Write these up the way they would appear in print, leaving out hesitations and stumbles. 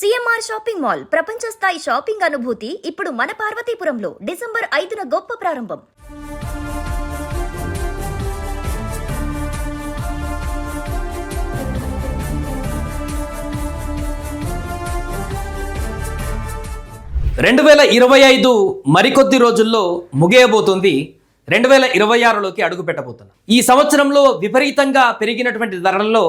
CMR shopping mall ప్రపంచ స్థాయి shopping అనుభూతి ఇప్పుడు మన పార్వతీపురంలో డిసెంబర్ 5న గొప్ప ప్రారంభం. రెండు 2025 మరికొద్ది రోజుల్లో ముగియబోతుంది. 2026లోకి అడుగు పెట్టబోతున్నాం. ఈ సంవత్సరంలో విపరీతంగా పెరిగినటువంటి ధరల్లో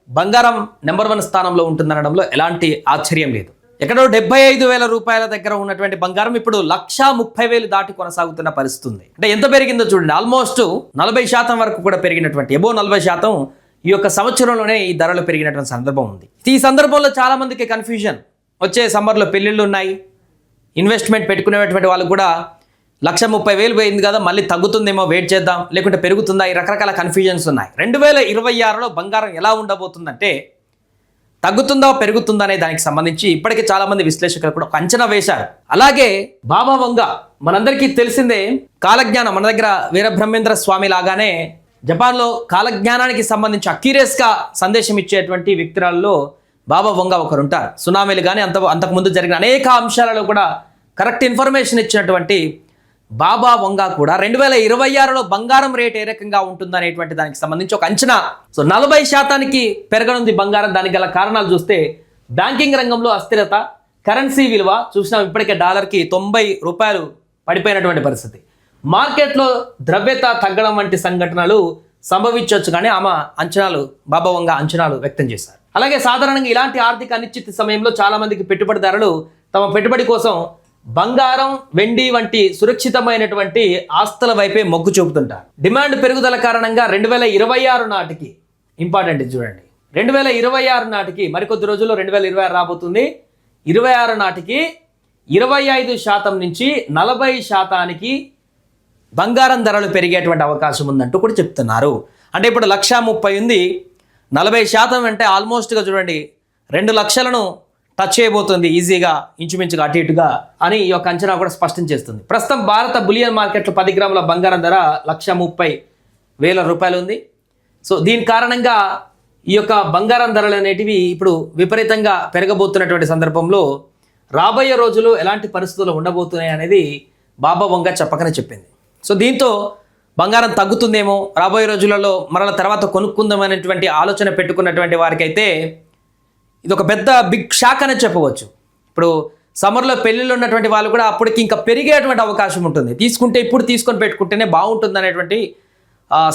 బంగారం నెంబర్ 1 స్థానంలో ఉంటుందనడంలో ఎలాంటి ఆశ్చర్యం లేదు. ఎక్కడో 75,000 రూపాయల దగ్గర ఉన్నటువంటి బంగారం ఇప్పుడు 1,30,000 దాటి కొనసాగుతున్న పరిస్థితి ఉంది. అంటే ఎంత పెరిగిందో చూడండి, ఆల్మోస్ట్ 40% వరకు కూడా పెరిగినటువంటి ఎబో 40% ఈ యొక్క సంవత్సరంలోనే ఈ ధరలు పెరిగినటువంటి సందర్భం ఉంది. ఈ సందర్భంలో చాలా మందికి కన్ఫ్యూజన్, వచ్చే సమ్మర్లో పెళ్ళిళ్ళు ఉన్నాయి, ఇన్వెస్ట్మెంట్ పెట్టుకునేటువంటి వాళ్ళు కూడా 1,30,000 పోయింది కదా, మళ్ళీ తగ్గుతుందేమో వెయిట్ చేద్దాం, లేకుంటే పెరుగుతుందా, ఈ రకరకాల కన్ఫ్యూజన్స్ ఉన్నాయి. 2026లో బంగారం ఎలా ఉండబోతుందంటే తగ్గుతుందా పెరుగుతుందా అనే దానికి సంబంధించి ఇప్పటికే చాలా మంది విశ్లేషకులు కూడా ఒక అంచనా వేశారు. అలాగే బాబా వంగ మనందరికీ తెలిసిందే, కాలజ్ఞానం మన దగ్గర వీరబ్రహ్మేంద్ర స్వామి లాగానే జపాన్లో కాలజ్ఞానానికి సంబంధించి అక్యురేట్గా సందేశం ఇచ్చేటువంటి వ్యక్తులలో బాబా వంగ ఒకరు ఉంటారు. సునామీలు కానీ అంతకుముందు జరిగిన అనేక అంశాలలో కూడా కరెక్ట్ ఇన్ఫర్మేషన్ ఇచ్చినటువంటి బాబా వంగ కూడా 2026లో బంగారం రేట్ ఏ రకంగా ఉంటుందనేటువంటి దానికి సంబంధించి ఒక అంచనా. సో 40% పెరగనుంది బంగారం. దానికి గల కారణాలు చూస్తే బ్యాంకింగ్ రంగంలో అస్థిరత, కరెన్సీ విలువ చూసినాం, ఇప్పటికే డాలర్కి 90 రూపాయలు పడిపోయినటువంటి పరిస్థితి, మార్కెట్లో ద్రవ్యత తగ్గడం వంటి సంఘటనలు సంభవించవచ్చు. కానీ ఆమె అంచనాలు, బాబా వంగ అంచనాలు వ్యక్తం చేశారు. అలాగే సాధారణంగా ఇలాంటి ఆర్థిక అనిశ్చిత సమయంలో చాలా మందికి పెట్టుబడిదారులు తమ పెట్టుబడి కోసం బంగారం, వెండి వంటి సురక్షితమైనటువంటి ఆస్తుల వైపే మొగ్గు చూపుతుంటారు. డిమాండ్ పెరుగుదల కారణంగా 2026 నాటికి, ఇంపార్టెంట్ ఇది చూడండి, 2026 నాటికి మరికొద్ది రోజుల్లో 2026 రాబోతుంది. 26 నాటికి 25% నుంచి 40% బంగారం ధరలు పెరిగేటువంటి అవకాశం ఉందంటూ కూడా చెప్తున్నారు. అంటే ఇప్పుడు 1,30,000 ఉంది, 40% అంటే ఆల్మోస్ట్గా చూడండి 2 లక్షలను టచ్ చేయబోతుంది ఈజీగా, ఇంచుమించుగా అటు ఇటుగా అని ఈ యొక్క అంచనా కూడా స్పష్టం చేస్తుంది. ప్రస్తుతం భారత బులియన్ మార్కెట్లో 10 గ్రాముల బంగారం ధర 1,30,000 రూపాయలు ఉంది. సో దీని కారణంగా ఈ యొక్క బంగారం ధరలు అనేటివి ఇప్పుడు విపరీతంగా పెరగబోతున్నటువంటి సందర్భంలో రాబోయే రోజులు ఎలాంటి పరిస్థితులు ఉండబోతున్నాయి అనేది బాబా వంగ చెప్పకనే చెప్పింది. సో దీంతో బంగారం తగ్గుతుందేమో, రాబోయే రోజులలో మరల తర్వాత కొనుక్కుందాం అనేటువంటి ఆలోచన పెట్టుకున్నటువంటి వారికైతే ఇది ఒక పెద్ద బిగ్ షాక్ అనే చెప్పవచ్చు. ఇప్పుడు సమ్మర్లో పెళ్ళిళ్ళు ఉన్నటువంటి వాళ్ళు కూడా అప్పటికి ఇంకా పెరిగేటువంటి అవకాశం ఉంటుంది. తీసుకుంటే ఇప్పుడు తీసుకొని పెట్టుకుంటేనే బాగుంటుంది అనేటువంటి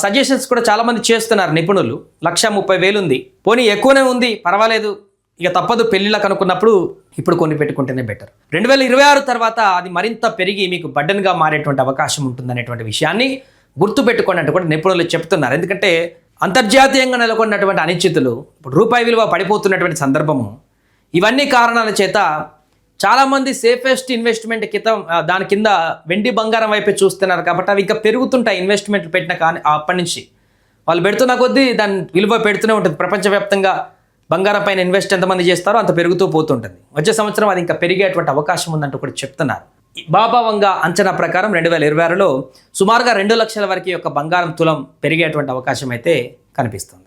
సజెషన్స్ కూడా చాలామంది చేస్తున్నారు నిపుణులు. 1,30,000 ఉంది, పోనీ ఎక్కువనే ఉంది పర్వాలేదు, ఇక తప్పదు పెళ్ళిళ్ళకు అనుకున్నప్పుడు ఇప్పుడు కొని పెట్టుకుంటేనే బెటర్. 2026 తర్వాత అది మరింత పెరిగి మీకు బర్డెన్గా మారేటువంటి అవకాశం ఉంటుందనేటువంటి విషయాన్ని గుర్తుపెట్టుకోండి అంటూ కూడా నిపుణులు చెప్తున్నారు. ఎందుకంటే అంతర్జాతీయంగా నెలకొన్నటువంటి అనిశ్చితులు, ఇప్పుడు రూపాయి విలువ పడిపోతున్నటువంటి సందర్భము, ఇవన్నీ కారణాల చేత చాలామంది సేఫెస్ట్ ఇన్వెస్ట్మెంట్ దాని కింద వెండి బంగారం వైపే చూస్తున్నారు. కాబట్టి అవి ఇంకా పెరుగుతుంటాయి. ఇన్వెస్ట్మెంట్లు పెట్టిన కానీ అప్పటి నుంచి వాళ్ళు పెడుతున్న కొద్దీ దాని విలువ పెడుతూనే ఉంటుంది. ప్రపంచవ్యాప్తంగా బంగారం పైన ఇన్వెస్ట్ ఎంతమంది చేస్తారో అంత పెరుగుతూ పోతుంటుంది. వచ్చే సంవత్సరం అది ఇంకా పెరిగేటువంటి అవకాశం ఉందంటూ కూడా చెప్తున్నారు. బాబా వంగ అంచనా ప్రకారం 2026లో సుమారుగా 2 లక్షల వరకు యొక్క బంగారం తులం పెరిగేటువంటి అవకాశం అయితే కనిపిస్తుంది.